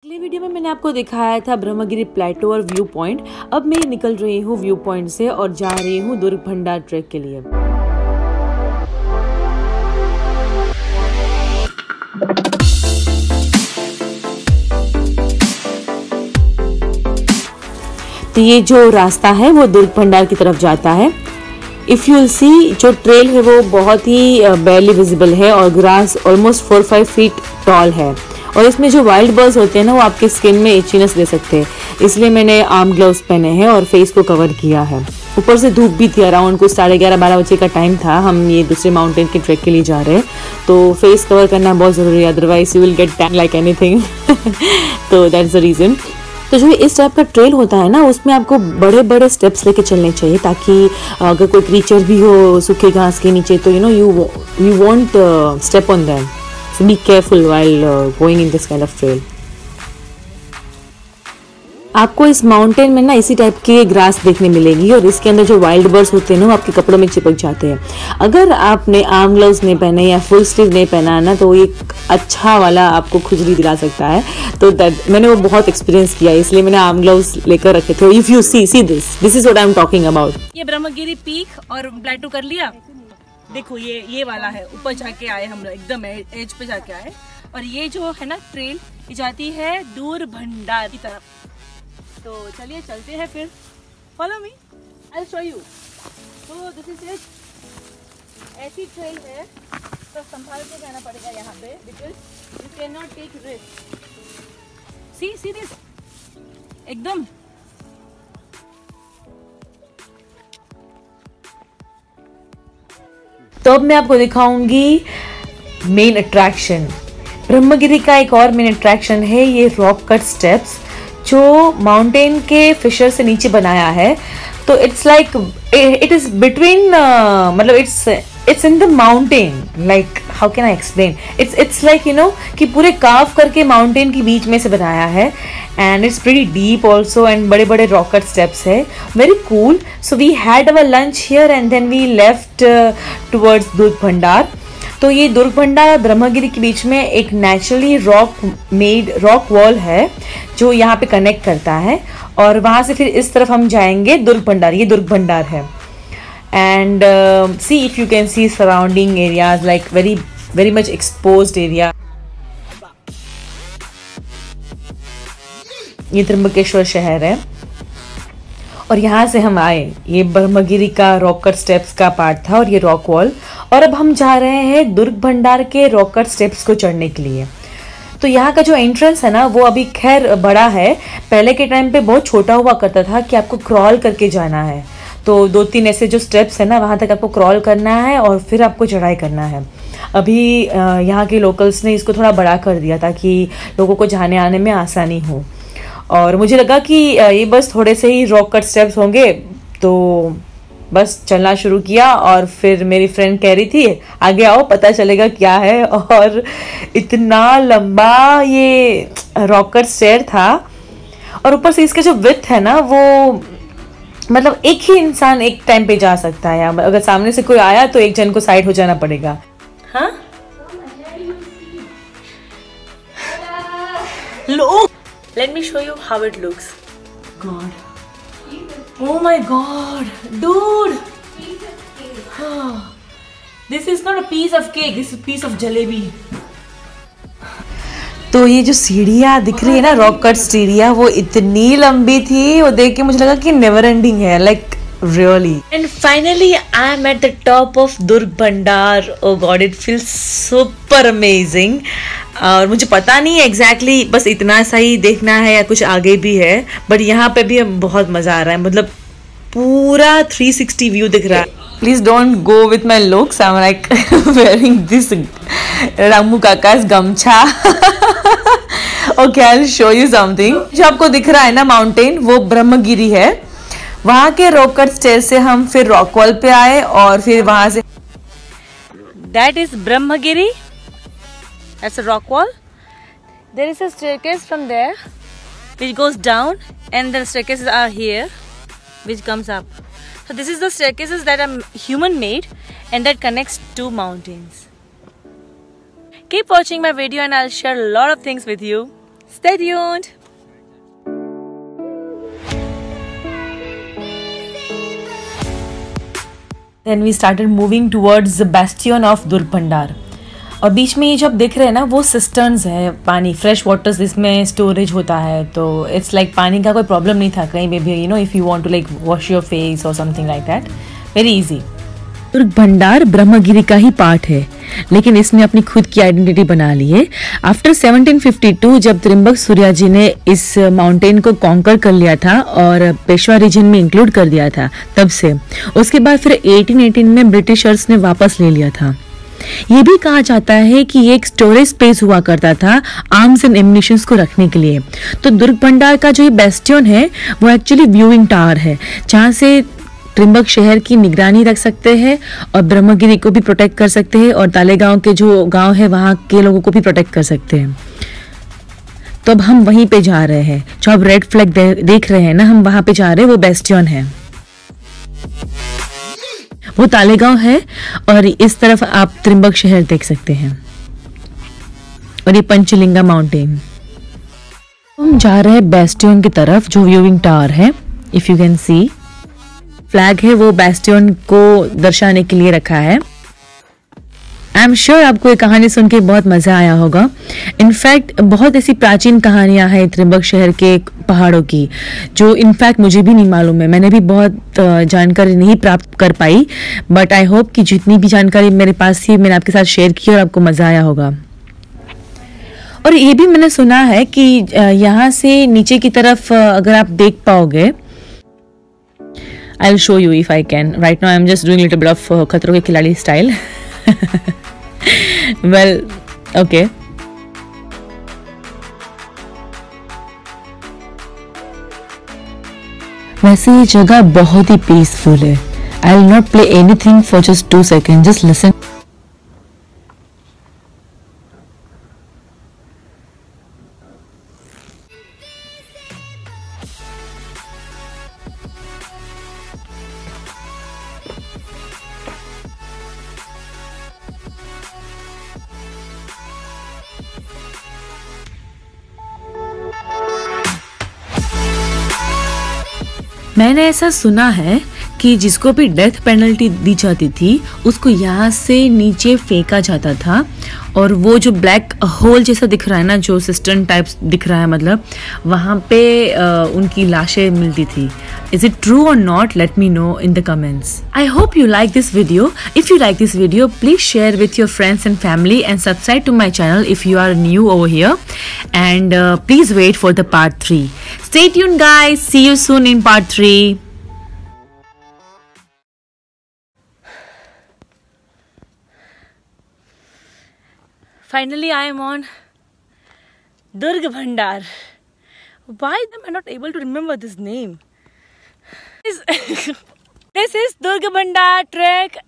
अगले वीडियो में मैंने आपको दिखाया था ब्रह्मगिरी प्लेटो और व्यू पॉइंट। अब मैं निकल रही हूँ व्यू पॉइंट से और जा रही हूँ दुर्ग भंडार ट्रैक के लिए। तो ये जो रास्ता है वो दुर्ग भंडार की तरफ जाता है। इफ़ यू सी जो ट्रेल है वो बहुत ही बेयरली विजिबल है और ग्रास ऑलमोस्ट 4-5 फीट टॉल है और इसमें जो वाइल्ड बर्ड्स होते हैं ना वो आपके स्किन में इचीनेस दे सकते हैं, इसलिए मैंने आर्म ग्लव्स पहने हैं और फेस को कवर किया है। ऊपर से धूप भी थी, अराउंड कुछ 11:30-12 बजे का टाइम था। हम ये दूसरे माउंटेन के ट्रैक के लिए जा रहे हैं तो फेस कवर करना बहुत ज़रूरी है, otherwise you will get tan like anything. तो दैट्स द रीज़न। तो जो इस टाइप का ट्रेल होता है ना उसमें आपको बड़े बड़े स्टेप्स लेके चलने चाहिए, ताकि अगर कोई क्रीचर भी हो सूखे घास के नीचे तो you want step on them. So be careful while going in this kind of trail. आपको इस माउंटेन में ना इसी टाइप के ग्रास देखने मिलेगी और इसके अंदर जो वाइल्ड बर्ड्स होते हैं ना वो आपके कपड़ों में चिपक जाते हैं। अगर आपने आर्म ग्लव्स नहीं पहने या फुल स्लीव नहीं पहना है ना तो ये अच्छा वाला आपको खुजली दिला सकता है। तो मैंने वो बहुत एक्सपीरियंस किया, इसलिए मैंने आर्म ग्लव्स लेकर रखे थे। If you see this is what I am talking about. ये ब्रह्मगिरी पीक और प्लेटो कर लिया। देखो ये वाला है, ऊपर जाके आए हम एकदम एज पे जाके आए। और ये जो है ना ट्रेल ये जाती है दूर भंडार की तरफ। तो चलिए चलते हैं फिर, follow me, I will show you. तो दिस इज इट, ऐसी ट्रेल है तो संभाल के जाना पड़ेगा यहाँ पे, because you can not take risk. See this एकदम तो अब मैं आपको दिखाऊंगी मेन अट्रैक्शन। ब्रह्मगिरी का एक और मेन अट्रैक्शन है ये रॉक कट स्टेप्स जो माउंटेन के फिशर से नीचे बनाया है। तो it's like it is between मतलब it's in the mountain, like how can I explain, it's like कि पूरे कार्व करके माउंटेन के बीच में से बनाया है and it's pretty deep also and बड़े बड़े rock cut steps है, very cool. So we had our lunch here and then we left towards दुर्ग भंडार। तो ये दुर्ग भंडार और ब्रह्मगिरी के बीच में एक नेचुरली रॉक वॉल है जो यहाँ पे कनेक्ट करता है और वहाँ से फिर इस तरफ हम जाएंगे दुर्ग भंडार। ये दुर्ग भंडार है and see if you can see surrounding areas like very much exposed area। ये त्र्यंबकेश्वर शहर है और यहाँ से हम आए, ये ब्रह्मगिरी का रॉक कट स्टेप्स का पार्ट था और ये रॉक वॉल। और अब हम जा रहे हैं दुर्ग भंडार के रॉक कट स्टेप्स को चढ़ने के लिए। तो यहाँ का जो एंट्रेंस है ना वो अभी खैर बड़ा है, पहले के टाइम पे बहुत छोटा हुआ करता था कि आपको क्रॉल करके जाना है। तो 2-3 ऐसे जो स्टेप्स है ना वहाँ तक आपको क्रॉल करना है और फिर आपको चढ़ाई करना है। अभी यहाँ के लोकल्स ने इसको थोड़ा बड़ा कर दिया ताकि लोगों को जाने आने में आसानी हो। और मुझे लगा कि ये बस थोड़े से ही रॉक कट स्टेप्स होंगे तो बस चलना शुरू किया। और फिर मेरी फ्रेंड कह रही थी आगे आओ पता चलेगा क्या है, और इतना लंबा ये रॉक कट स्टेयर था और ऊपर से इसका जो विड्थ है ना वो मतलब एक ही इंसान एक टाइम पे जा सकता है। अगर सामने से कोई आया तो एक जन को साइड हो जाना पड़ेगा। हाँ लो, let me show you how it looks. God. Oh my God, dude. This is not a piece of cake. This is a piece of jalebi. तो ये जो सीढ़ियाँ दिख रही है ना रॉक कट सीढ़ियाँ वो इतनी लंबी थी, वो देख के मुझे लगा कि नेवर एंडिंग है, like really. And finally I am at the top of दुर्ग भंडार. Oh God, it feels super amazing. और मुझे पता नहीं है एग्जैक्टली बस इतना सा ही देखना है या कुछ आगे भी है, बट यहाँ पे भी बहुत मजा आ रहा है, मतलब पूरा 360 व्यू दिख रहा है। Please don't go with my looks, I am like wearing this Ramu काका's गमछा। Okay, I will show you something. जो आपको दिख रहा है ना माउंटेन वो ब्रह्मगिरी है। वहाँ के रॉक कट स्टेयर से हम फिर रॉक वॉल पे आए और फिर वहां say that is Brahmagiri, that's a rock wall. There is a staircase from there which goes down and the staircases are here which comes up. So this is the staircases that are human made and that connects two mountains. Keep watching my video and I'll share a lot of things with you. Stay tuned. Then we started moving towards the bastion of Durg Bhandar. और बीच में ये जब देख रहे हैं ना, वो सिस्टर्न्स है, पानी फ्रेश वाटर्स इसमें स्टोरेज होता है, तो इट्स लाइक पानी का कोई प्रॉब्लम नहीं था कहीं पे भी, you know, if you want to like wash your face और something like that, very easy. दुर्ग भंडार ब्रह्मगिरी का ही पार्ट है, लेकिन इसने अपनी खुद की आइडेंटिटी बना ली है। आफ्टर 1752 जब त्रिम्बक सूर्या जी ने इस माउंटेन को कॉन्कर कर लिया था और पेशवा रीजन में इंक्लूड कर दिया था, तब से उसके बाद फिर 1818 में ब्रिटिशर्स ने वापस ले लिया था। ये भी कहा जाता है कि ये एक स्टोरेज स्पेस हुआ करता था आर्म्स एंड एम्युनिशंस को रखने के लिए। तो दुर्ग भंडार का जो ये बेस्टियन है वो एक्चुअली व्यूइंग टावर है, जहाँ से त्रिम्बक शहर की निगरानी रख सकते हैं और ब्रह्मगिरी को भी प्रोटेक्ट कर सकते हैं और तालेगांव के जो गांव है वहाँ के लोगों को भी प्रोटेक्ट कर सकते हैं। तो अब हम वहीं पे जा रहे हैं, जो आप रेड फ्लैग देख रहे हैं ना, हम वहाँ पे जा रहे हैं, वो बेस्टियन है, वो तालेगांव है और इस तरफ आप त्रिम्बक शहर देख सकते हैं और ये पंचलिंगा माउंटेन। हम जा रहे हैं बेस्टियन की तरफ, जो व्यूइंग टावर है, if you can see flag है, वो बेस्टियन को दर्शाने के लिए रखा है। आई एम श्योर आपको ये कहानी सुन के बहुत मजा आया होगा। इनफैक्ट बहुत ऐसी प्राचीन कहानियां हैं त्रिम्बक शहर के पहाड़ों की, जो इनफैक्ट मुझे भी नहीं मालूम है, मैंने भी बहुत जानकारी नहीं प्राप्त कर पाई, बट आई होप कि जितनी भी जानकारी मेरे पास थी मैंने आपके साथ शेयर की और आपको मजा आया होगा। और ये भी मैंने सुना है कि यहाँ से नीचे की तरफ अगर आप देख पाओगे, I'll show you if I can. Right now I'm just doing a little bit of खतरों के खिलाड़ी style. Well, okay. वैसे ये जगह बहुत ही पीसफुल है। I'll not play anything for just 2 seconds. Just listen. मैंने ऐसा सुना है कि जिसको भी डेथ पेनल्टी दी जाती थी उसको यहाँ से नीचे फेंका जाता था, और वो जो ब्लैक होल जैसा दिख रहा है ना, जो सिस्टर्न टाइप्स दिख रहा है, मतलब वहाँ पे उनकी लाशें मिलती थी। Is it true or not? Let me know in the comments. I hope you like this video. If you like this video, please share with your friends and family and subscribe to my channel if you are new over here. And please wait for the part 3. Stay tuned guys. See you soon in part 3. Finally, I am on Durg Bhandar. Why am I not able to remember this name? This is Durg Bhandar trek.